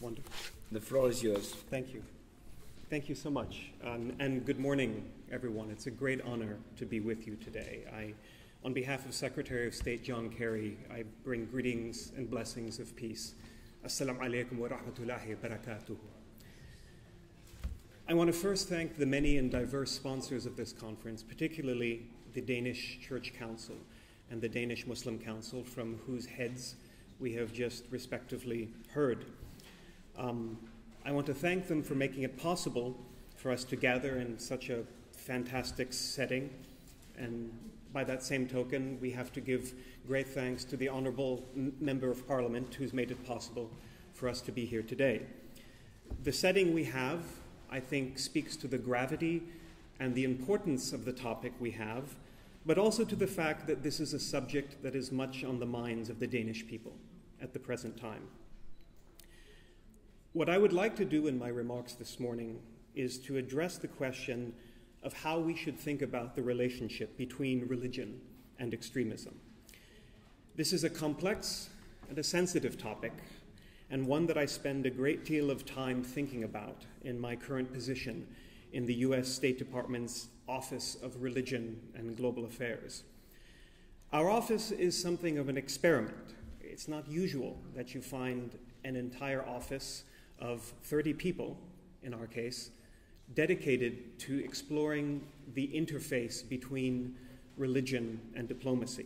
Wonderful. The floor is yours. Thank you. Thank you so much. And good morning, everyone. It's a great honor to be with you today. On behalf of Secretary of State John Kerry, I bring greetings and blessings of peace. Assalamu alaikum wa rahmatullahi wa barakatuh. I want to first thank the many and diverse sponsors of this conference, particularly the Danish Church Council and the Danish Muslim Council, from whose heads we have just respectively heard. I want to thank them for making it possible for us to gather in such a fantastic setting. And by that same token, we have to give great thanks to the Honourable Member of Parliament who's made it possible for us to be here today. The setting we have, I think, speaks to the gravity and the importance of the topic we have, but also to the fact that this is a subject that is much on the minds of the Danish people at the present time. What I would like to do in my remarks this morning is to address the question of how we should think about the relationship between religion and extremism. This is a complex and a sensitive topic, and one that I spend a great deal of time thinking about in my current position in the US State Department's Office of Religion and Global Affairs. Our office is something of an experiment. It's not usual that you find an entire office of 30 people, in our case, dedicated to exploring the interface between religion and diplomacy.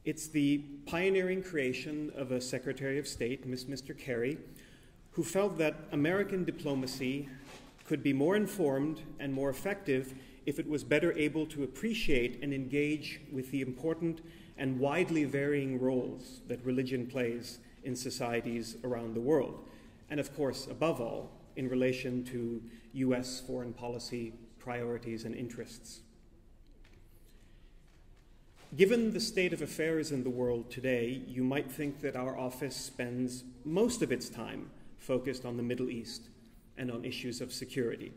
It's the pioneering creation of a Secretary of State, Mr. Kerry, who felt that American diplomacy could be more informed and more effective if it was better able to appreciate and engage with the important and widely varying roles that religion plays in societies around the world. And of course, above all, in relation to US foreign policy priorities and interests. Given the state of affairs in the world today, you might think that our office spends most of its time focused on the Middle East and on issues of security.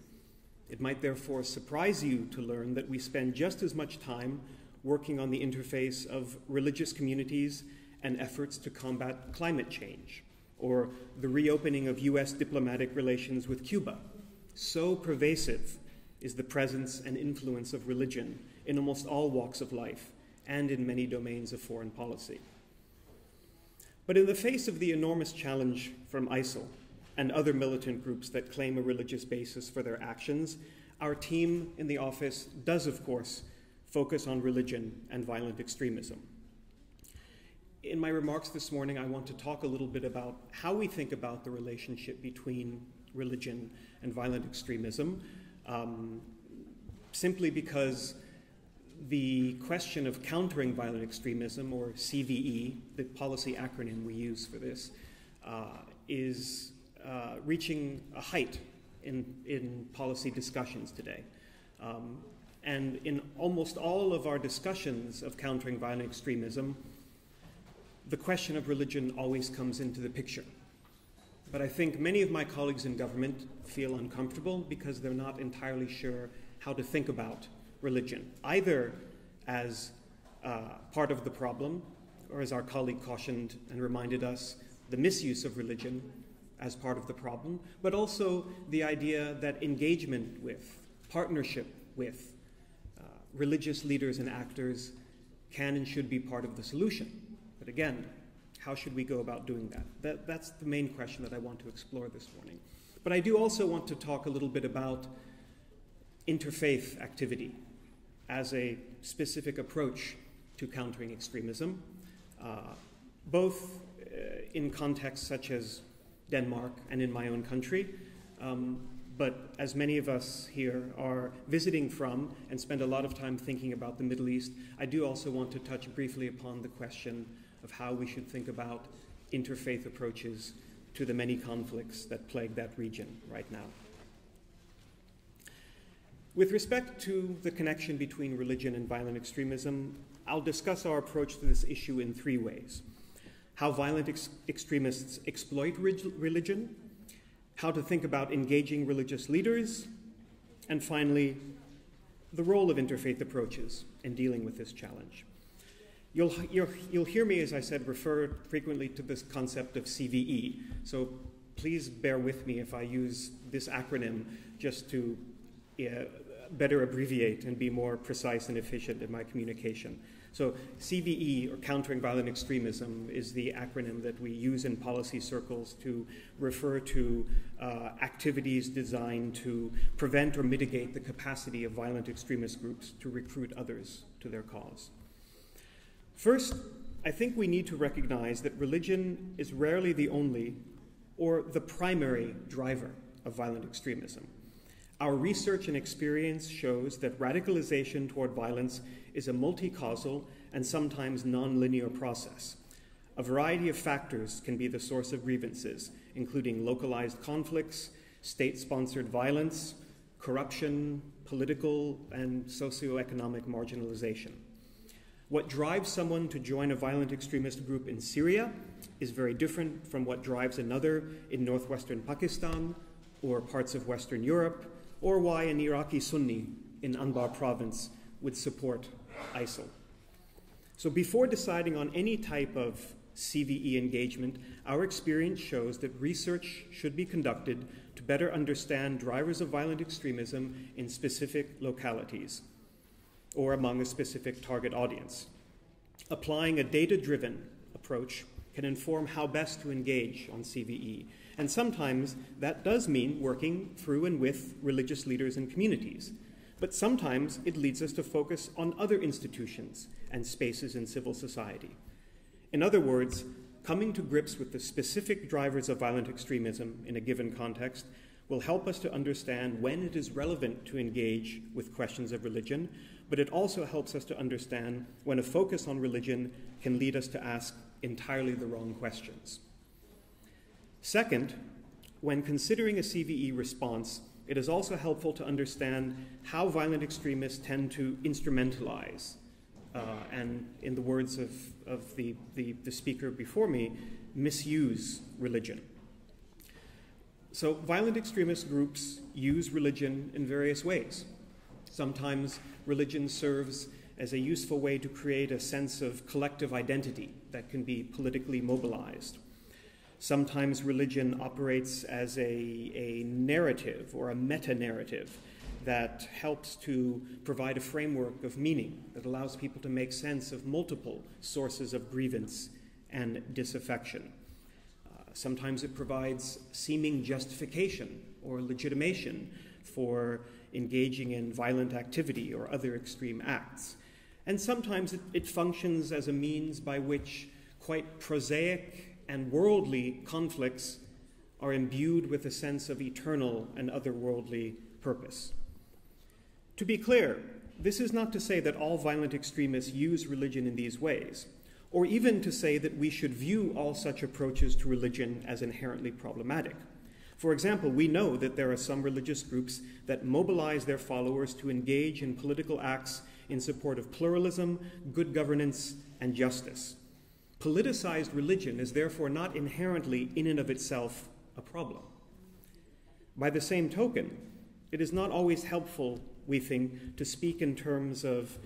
It might therefore surprise you to learn that we spend just as much time working on the interface of religious communities and efforts to combat climate change, or the reopening of US diplomatic relations with Cuba. So pervasive is the presence and influence of religion in almost all walks of life and in many domains of foreign policy. But in the face of the enormous challenge from ISIL and other militant groups that claim a religious basis for their actions, our team in the office does, of course, focus on religion and violent extremism. In my remarks this morning, I want to talk a little bit about how we think about the relationship between religion and violent extremism, simply because the question of countering violent extremism, or CVE, the policy acronym we use for this, is reaching a height in policy discussions today. And in almost all of our discussions of countering violent extremism, the question of religion always comes into the picture. But I think many of my colleagues in government feel uncomfortable because they're not entirely sure how to think about religion, either as part of the problem, or as our colleague cautioned and reminded us, the misuse of religion as part of the problem, but also the idea that engagement with, partnership with religious leaders and actors can and should be part of the solution. But again, how should we go about doing that? That's the main question that I want to explore this morning. But I do also want to talk a little bit about interfaith activity as a specific approach to countering extremism, both in contexts such as Denmark and in my own country, but as many of us here are visiting from and spend a lot of time thinking about the Middle East, I do also want to touch briefly upon the question of how we should think about interfaith approaches to the many conflicts that plague that region right now. With respect to the connection between religion and violent extremism, I'll discuss our approach to this issue in three ways: how violent extremists exploit religion, how to think about engaging religious leaders, and finally, the role of interfaith approaches in dealing with this challenge. You'll hear me, as I said, refer frequently to this concept of CVE. So please bear with me if I use this acronym just to better abbreviate and be more precise and efficient in my communication. So CVE, or Countering Violent Extremism, is the acronym that we use in policy circles to refer to activities designed to prevent or mitigate the capacity of violent extremist groups to recruit others to their cause. First, I think we need to recognize that religion is rarely the only or the primary driver of violent extremism. Our research and experience shows that radicalization toward violence is a multi-causal and sometimes non-linear process. A variety of factors can be the source of grievances, including localized conflicts, state-sponsored violence, corruption, political and socioeconomic marginalization. What drives someone to join a violent extremist group in Syria is very different from what drives another in northwestern Pakistan or parts of Western Europe, or why an Iraqi Sunni in Anbar province would support ISIL. So before deciding on any type of CVE engagement, our experience shows that research should be conducted to better understand drivers of violent extremism in specific localities or among a specific target audience. Applying a data-driven approach can inform how best to engage on CVE, and sometimes that does mean working through and with religious leaders and communities. But sometimes it leads us to focus on other institutions and spaces in civil society. In other words, coming to grips with the specific drivers of violent extremism in a given context will help us to understand when it is relevant to engage with questions of religion, but it also helps us to understand when a focus on religion can lead us to ask entirely the wrong questions. Second, when considering a CVE response, it is also helpful to understand how violent extremists tend to instrumentalize, and in the words of the speaker before me, misuse religion. So violent extremist groups use religion in various ways. Sometimes religion serves as a useful way to create a sense of collective identity that can be politically mobilized. Sometimes religion operates as a narrative or a meta-narrative that helps to provide a framework of meaning that allows people to make sense of multiple sources of grievance and disaffection. Sometimes it provides seeming justification or legitimation for engaging in violent activity or other extreme acts. And sometimes it functions as a means by which quite prosaic and worldly conflicts are imbued with a sense of eternal and otherworldly purpose. To be clear, this is not to say that all violent extremists use religion in these ways, or even to say that we should view all such approaches to religion as inherently problematic. For example, we know that there are some religious groups that mobilize their followers to engage in political acts in support of pluralism, good governance, and justice. Politicized religion is therefore not inherently, in and of itself, a problem. By the same token, it is not always helpful, we think, to speak in terms of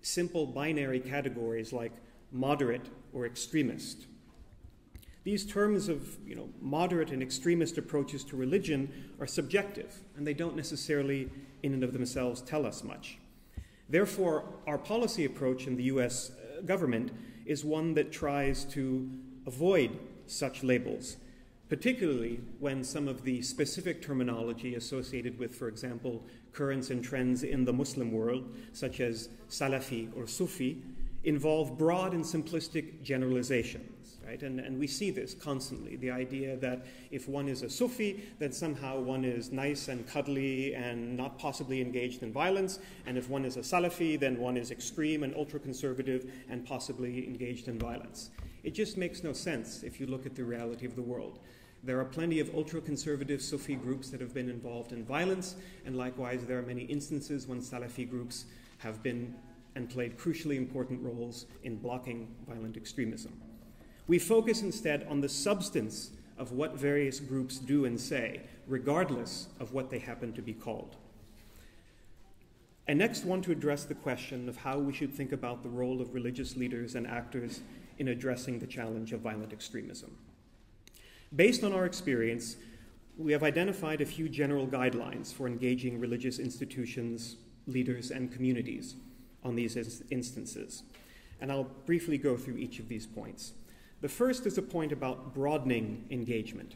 simple binary categories like moderate or extremist. These terms of moderate and extremist approaches to religion are subjective, and they don't necessarily, in and of themselves, tell us much. Therefore, our policy approach in the US government is one that tries to avoid such labels, particularly when some of the specific terminology associated with, for example, currents and trends in the Muslim world, such as Salafi or Sufi, involve broad and simplistic generalizations, right? And we see this constantly, the idea that if one is a Sufi, then somehow one is nice and cuddly and not possibly engaged in violence, and if one is a Salafi, then one is extreme and ultra-conservative and possibly engaged in violence. It just makes no sense if you look at the reality of the world. There are plenty of ultra-conservative Sufi groups that have been involved in violence, and likewise there are many instances when Salafi groups have been and played crucially important roles in blocking violent extremism. We focus instead on the substance of what various groups do and say, regardless of what they happen to be called. I next want to address the question of how we should think about the role of religious leaders and actors in addressing the challenge of violent extremism. Based on our experience, we have identified a few general guidelines for engaging religious institutions, leaders, and communities on these instances. And I'll briefly go through each of these points. The first is a point about broadening engagement.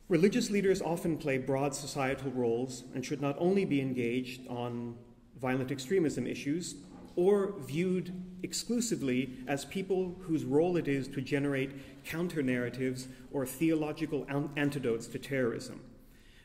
Religious leaders often play broad societal roles and should not only be engaged on violent extremism issues or viewed exclusively as people whose role it is to generate counter-narratives or theological antidotes to terrorism.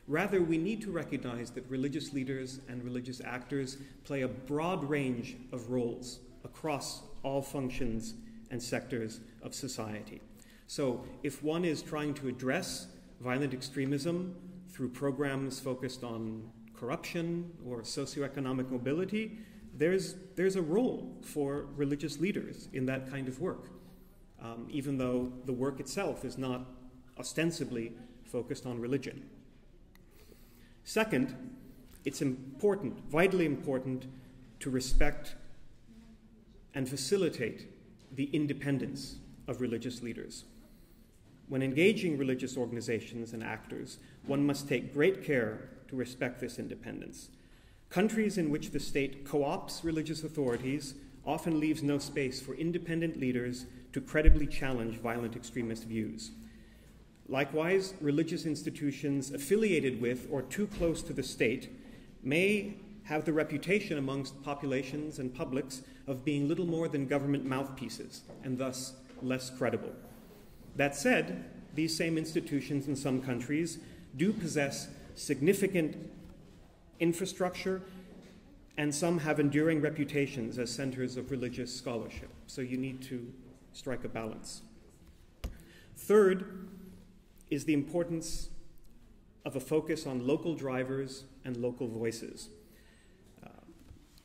Rather, we need to recognize that religious leaders and religious actors play a broad range of roles across all functions and sectors of society. So if one is trying to address violent extremism through programs focused on corruption or socioeconomic mobility, there's a role for religious leaders in that kind of work, even though the work itself is not ostensibly focused on religion. Second, it's important, vitally important, to respect and facilitate the independence of religious leaders. When engaging religious organizations and actors, one must take great care to respect this independence. Countries in which the state co-opts religious authorities often leaves no space for independent leaders to credibly challenge violent extremist views. Likewise, religious institutions affiliated with or too close to the state may have the reputation amongst populations and publics of being little more than government mouthpieces, and thus less credible. That said, these same institutions in some countries do possess significant infrastructure, and some have enduring reputations as centers of religious scholarship. So you need to strike a balance. Third is the importance of a focus on local drivers and local voices.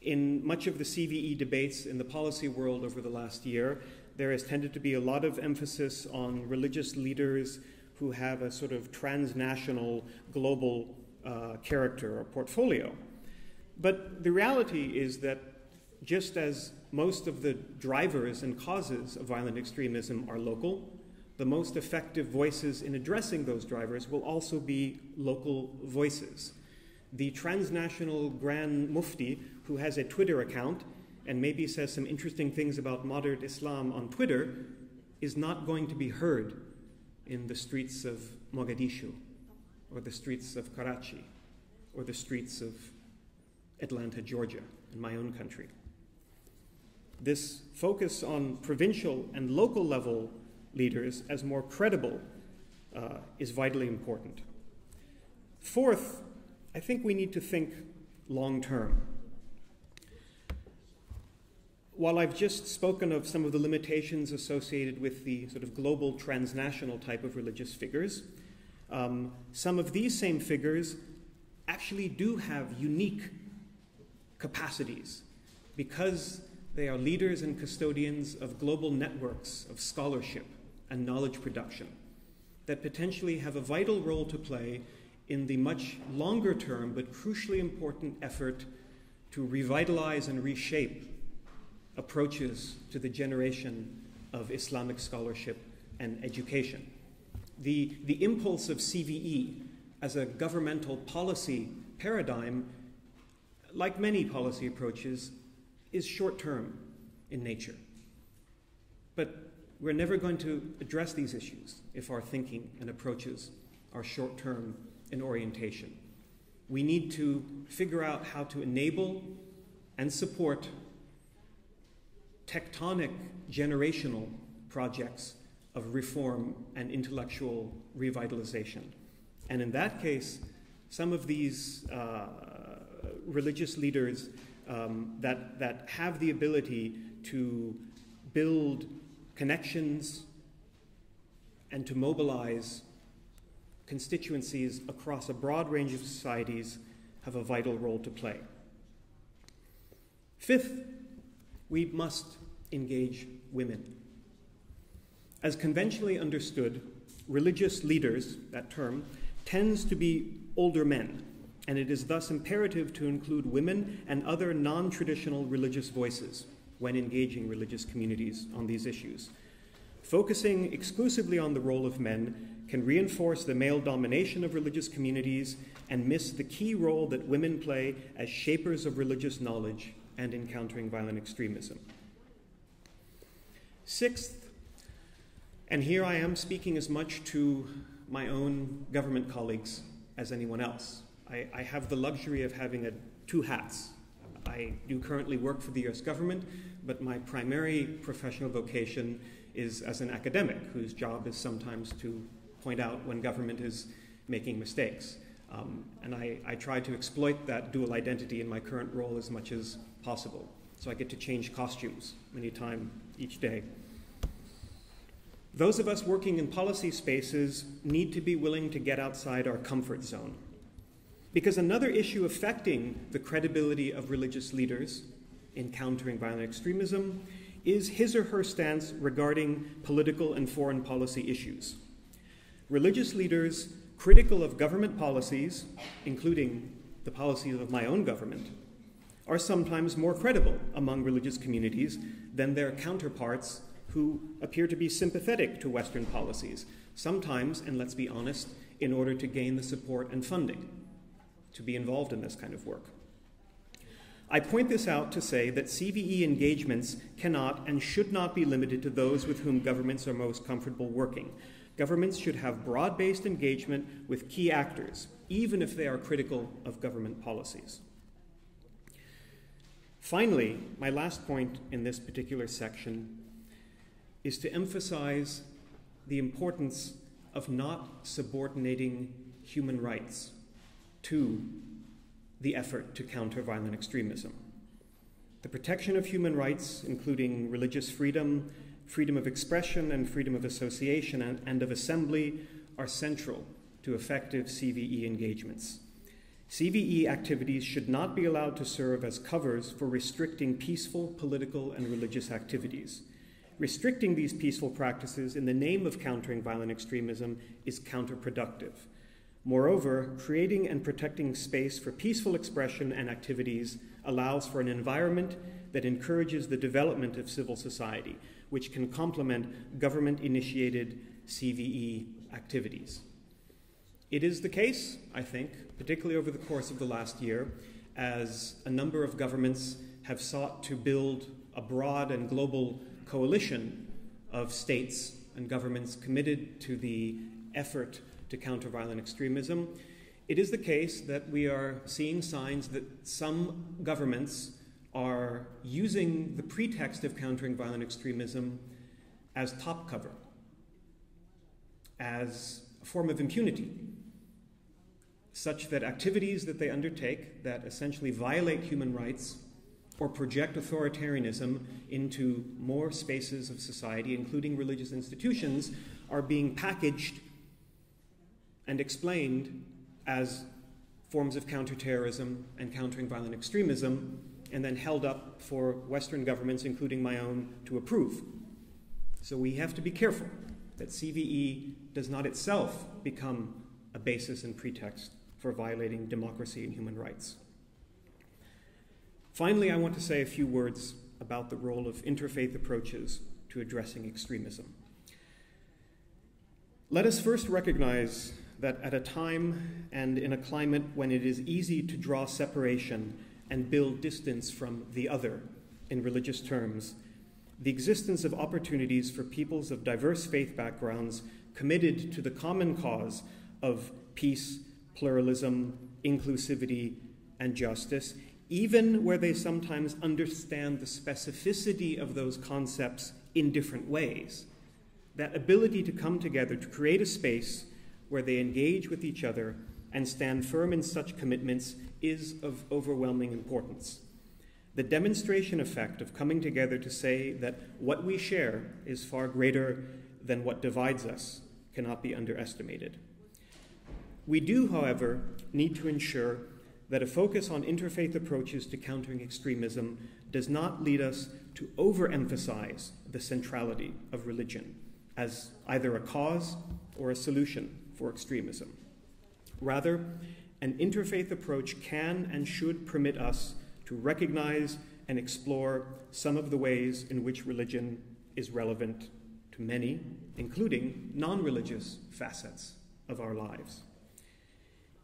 In much of the CVE debates in the policy world over the last year, there has tended to be a lot of emphasis on religious leaders who have a sort of transnational, global character or portfolio. But the reality is that just as most of the drivers and causes of violent extremism are local, the most effective voices in addressing those drivers will also be local voices. The transnational Grand Mufti, who has a Twitter account and maybe says some interesting things about moderate Islam on Twitter, is not going to be heard in the streets of Mogadishu, or the streets of Karachi, or the streets of Atlanta, Georgia, in my own country. This focus on provincial and local level leaders as more credible is vitally important. Fourth, I think we need to think long term. While I've just spoken of some of the limitations associated with the sort of global transnational type of religious figures, some of these same figures actually do have unique capacities because they are leaders and custodians of global networks of scholarship and knowledge production that potentially have a vital role to play in the much longer term but crucially important effort to revitalize and reshape approaches to the generation of Islamic scholarship and education. The impulse of CVE as a governmental policy paradigm, like many policy approaches, is short-term in nature. But we're never going to address these issues if our thinking and approaches are short-term in orientation. We need to figure out how to enable and support tectonic generational projects of reform and intellectual revitalization. And in that case, some of these religious leaders that have the ability to build connections and to mobilize constituencies across a broad range of societies have a vital role to play. Fifth, we must engage women. As conventionally understood, religious leaders, that term, tends to be older men, and it is thus imperative to include women and other non-traditional religious voices when engaging religious communities on these issues. Focusing exclusively on the role of men can reinforce the male domination of religious communities and miss the key role that women play as shapers of religious knowledge and in countering violent extremism. Sixth, and here I am speaking as much to my own government colleagues as anyone else. I have the luxury of having two hats. I do currently work for the US government, but my primary professional vocation is as an academic whose job is sometimes to point out when government is making mistakes. And I try to exploit that dual identity in my current role as much as possible. So I get to change costumes many times each day. Those of us working in policy spaces need to be willing to get outside our comfort zone. Because another issue affecting the credibility of religious leaders in countering violent extremism is his or her stance regarding political and foreign policy issues. Religious leaders critical of government policies, including the policies of my own government, are sometimes more credible among religious communities than their counterparts who appear to be sympathetic to Western policies, sometimes, and let's be honest, in order to gain the support and funding to be involved in this kind of work. I point this out to say that CVE engagements cannot and should not be limited to those with whom governments are most comfortable working. Governments should have broad-based engagement with key actors, even if they are critical of government policies. Finally, my last point in this particular section is to emphasize the importance of not subordinating human rights to the effort to counter violent extremism. The protection of human rights, including religious freedom, freedom of expression, and freedom of association and of assembly, are central to effective CVE engagements. CVE activities should not be allowed to serve as covers for restricting peaceful political and religious activities. Restricting these peaceful practices in the name of countering violent extremism is counterproductive. Moreover, creating and protecting space for peaceful expression and activities allows for an environment that encourages the development of civil society, which can complement government-initiated CVE activities. It is the case, I think, particularly over the course of the last year, as a number of governments have sought to build a broad and global coalition of states and governments committed to the effort to counter violent extremism. It is the case that we are seeing signs that some governments are using the pretext of countering violent extremism as top cover, as a form of impunity, such that activities that they undertake that essentially violate human rights or project authoritarianism into more spaces of society, including religious institutions, are being packaged and explained as forms of counterterrorism and countering violent extremism, and then held up for Western governments, including my own, to approve. So we have to be careful that CVE does not itself become a basis and pretext for violating democracy and human rights. Finally, I want to say a few words about the role of interfaith approaches to addressing extremism. Let us first recognize that at a time and in a climate when it is easy to draw separation and build distance from the other in religious terms, the existence of opportunities for peoples of diverse faith backgrounds committed to the common cause of peace, pluralism, inclusivity, and justice, even where they sometimes understand the specificity of those concepts in different ways. That ability to come together to create a space where they engage with each other and stand firm in such commitments is of overwhelming importance. The demonstration effect of coming together to say that what we share is far greater than what divides us cannot be underestimated. We do, however, need to ensure that a focus on interfaith approaches to countering extremism does not lead us to overemphasize the centrality of religion as either a cause or a solution for extremism. Rather, an interfaith approach can and should permit us to recognize and explore some of the ways in which religion is relevant to to many, including non-religious facets of our lives.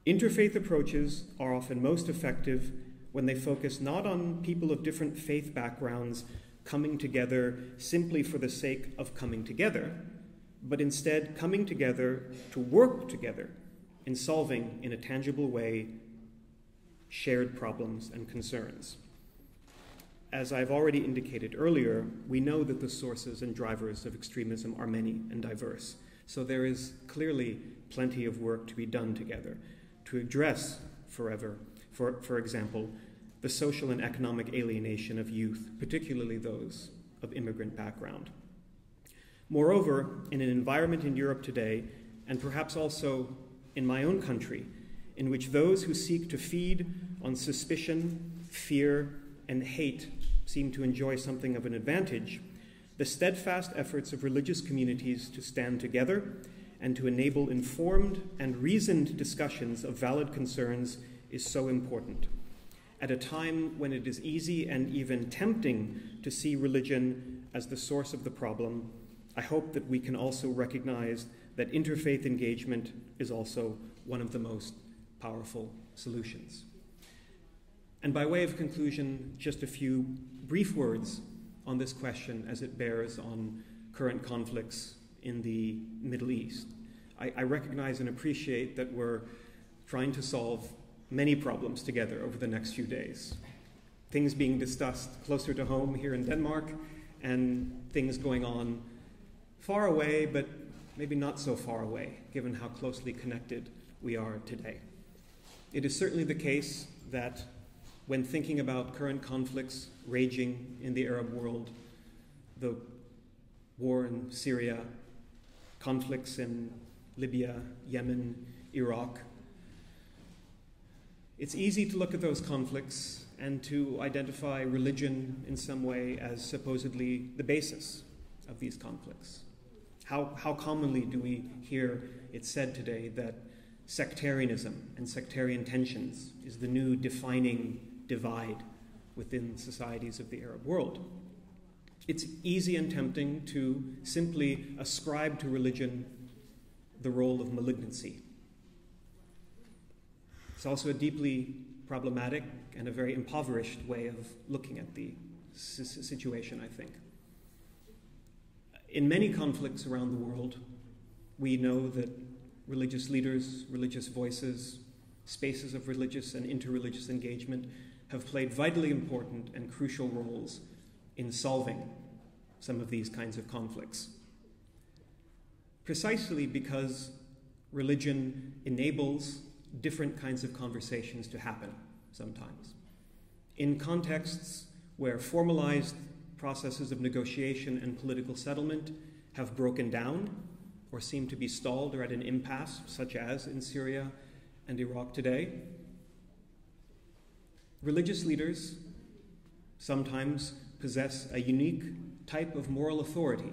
Interfaith approaches are often most effective when they focus not on people of different faith backgrounds coming together simply for the sake of coming together, but instead coming together to work together in solving, in a tangible way, shared problems and concerns. As I've already indicated earlier, we know that the sources and drivers of extremism are many and diverse, so there is clearly plenty of work to be done together to address for example, the social and economic alienation of youth, particularly those of immigrant background. Moreover, in an environment in Europe today, and perhaps also in my own country, in which those who seek to feed on suspicion, fear, and hate seem to enjoy something of an advantage, the steadfast efforts of religious communities to stand together and to enable informed and reasoned discussions of valid concerns is so important. At a time when it is easy and even tempting to see religion as the source of the problem, I hope that we can also recognize that interfaith engagement is also one of the most powerful solutions. And by way of conclusion, just a few brief words on this question as it bears on current conflicts in the Middle East. I recognize and appreciate that we're trying to solve many problems together over the next few days. Things being discussed closer to home here in Denmark, and things going on far away, but maybe not so far away, given how closely connected we are today. It is certainly the case that when thinking about current conflicts raging in the Arab world, the war in Syria, conflicts in Libya, Yemen, Iraq, it's easy to look at those conflicts and to identify religion in some way as supposedly the basis of these conflicts. How commonly do we hear it said today that sectarianism and sectarian tensions is the new defining divide within societies of the Arab world? It's easy and tempting to simply ascribe to religion the role of malignancy. It's also a deeply problematic and a very impoverished way of looking at the situation, I think. In many conflicts around the world, we know that religious leaders, religious voices, spaces of religious and interreligious engagement have played vitally important and crucial roles in solving some of these kinds of conflicts. Precisely because religion enables different kinds of conversations to happen sometimes. In contexts where formalized processes of negotiation and political settlement have broken down or seem to be stalled or at an impasse, such as in Syria and Iraq today, religious leaders sometimes possess a unique type of moral authority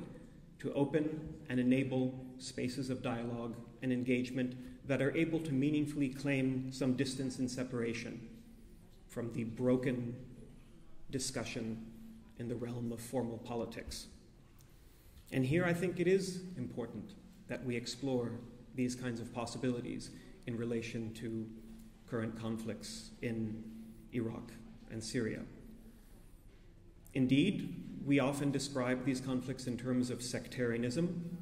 to open and enable spaces of dialogue and engagement that are able to meaningfully claim some distance and separation from the broken discussion in the realm of formal politics. And here I think it is important that we explore these kinds of possibilities in relation to current conflicts in Iraq and Syria. Indeed, we often describe these conflicts in terms of sectarianism,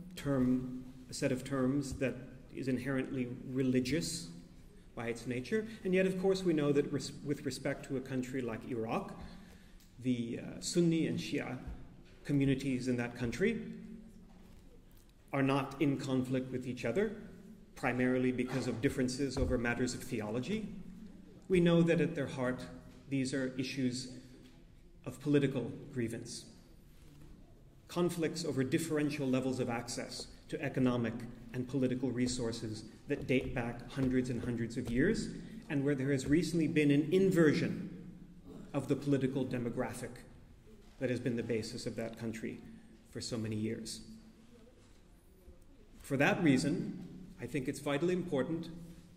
a set of terms that is inherently religious by its nature, and yet of course we know that with respect to a country like Iraq, the Sunni and Shia communities in that country are not in conflict with each other, primarily because of differences over matters of theology. We know that at their heart, these are issues of political grievance, conflicts over differential levels of access to economic and political resources that date back hundreds and hundreds of years, and where there has recently been an inversion of the political demographic that has been the basis of that country for so many years. For that reason, I think it's vitally important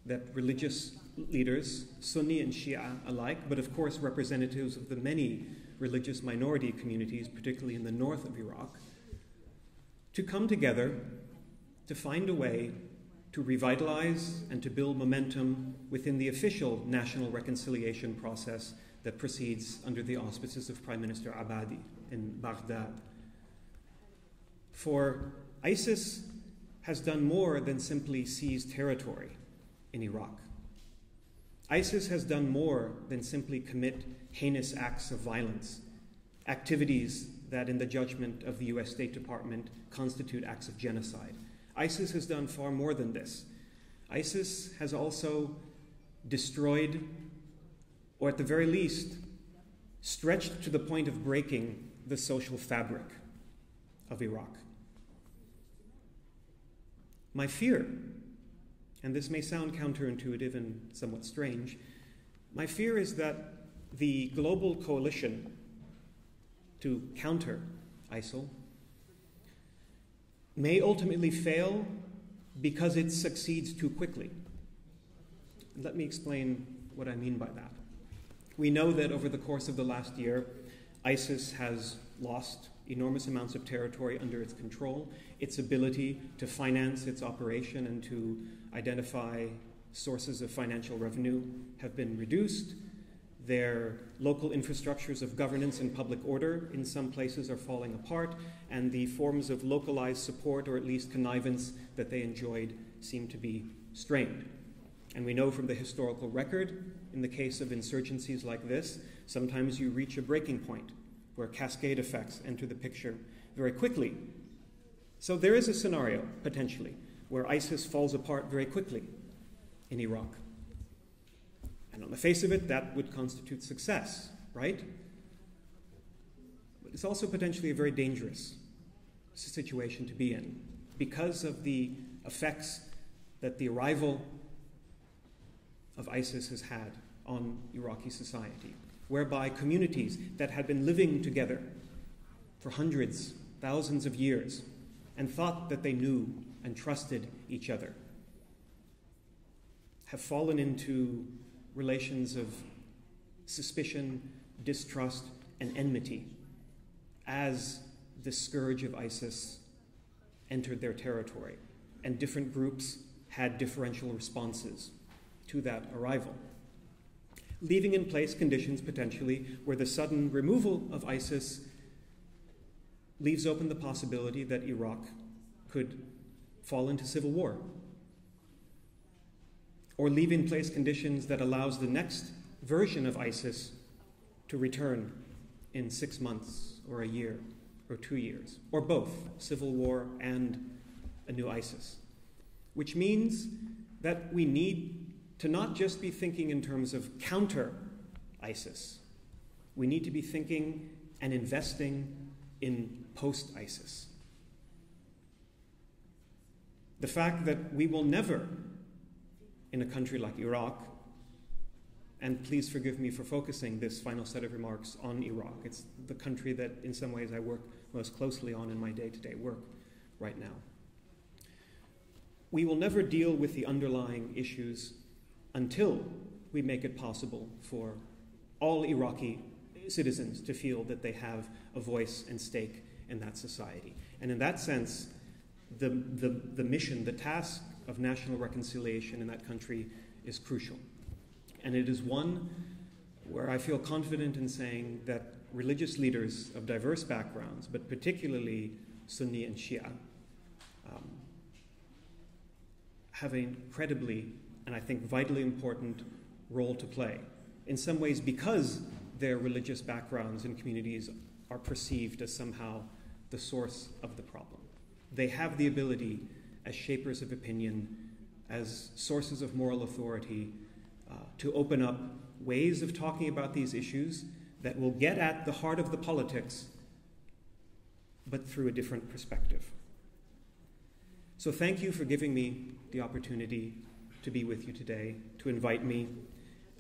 that religious leaders, Sunni and Shia alike, but of course representatives of the many religious minority communities, particularly in the north of Iraq, to come together to find a way to revitalize and to build momentum within the official national reconciliation process that proceeds under the auspices of Prime Minister Abadi in Baghdad. For ISIS has done more than simply seize territory in Iraq. ISIS has done more than simply commit heinous acts of violence, activities that, in the judgment of the US State Department, constitute acts of genocide. ISIS has done far more than this. ISIS has also destroyed, or at the very least, stretched to the point of breaking the social fabric of Iraq. My fear, and this may sound counterintuitive and somewhat strange, my fear is that the global coalition to counter ISIL may ultimately fail because it succeeds too quickly. Let me explain what I mean by that. We know that over the course of the last year, ISIS has lost enormous amounts of territory under its control. Its ability to finance its operation and to identify sources of financial revenue have been reduced. Their local infrastructures of governance and public order in some places are falling apart, and the forms of localized support, or at least connivance, that they enjoyed seem to be strained. And we know from the historical record, in the case of insurgencies like this, sometimes you reach a breaking point where cascade effects enter the picture very quickly. So there is a scenario, potentially, where ISIS falls apart very quickly in Iraq. And on the face of it, that would constitute success, right? But it's also potentially a very dangerous situation to be in because of the effects that the arrival of ISIS has had on Iraqi society, whereby communities that had been living together for hundreds, thousands of years and thought that they knew and trusted each other have fallen into relations of suspicion, distrust, and enmity as the scourge of ISIS entered their territory, and different groups had differential responses to that arrival, leaving in place conditions potentially where the sudden removal of ISIS leaves open the possibility that Iraq could fall into civil war, or leave in place conditions that allows the next version of ISIS to return in 6 months or a year or 2 years, or both, civil war and a new ISIS. Which means that we need to not just be thinking in terms of counter ISIS. We need to be thinking and investing in post-ISIS. The fact that we will never, in a country like Iraq, and please forgive me for focusing this final set of remarks on Iraq. It's the country that in some ways I work most closely on in my day-to-day work right now. We will never deal with the underlying issues until we make it possible for all Iraqi citizens to feel that they have a voice and stake in that society. And in that sense, the mission, the task of national reconciliation in that country is crucial. And it is one where I feel confident in saying that religious leaders of diverse backgrounds, but particularly Sunni and Shia, have an incredibly, and I think vitally important role to play. In some ways because their religious backgrounds and communities are perceived as somehow the source of the problem. They have the ability as shapers of opinion, as sources of moral authority, to open up ways of talking about these issues that will get at the heart of the politics, but through a different perspective. So thank you for giving me the opportunity to be with you today, to invite me.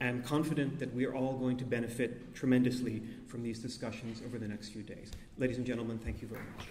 I'm confident that we are all going to benefit tremendously from these discussions over the next few days. Ladies and gentlemen, thank you very much.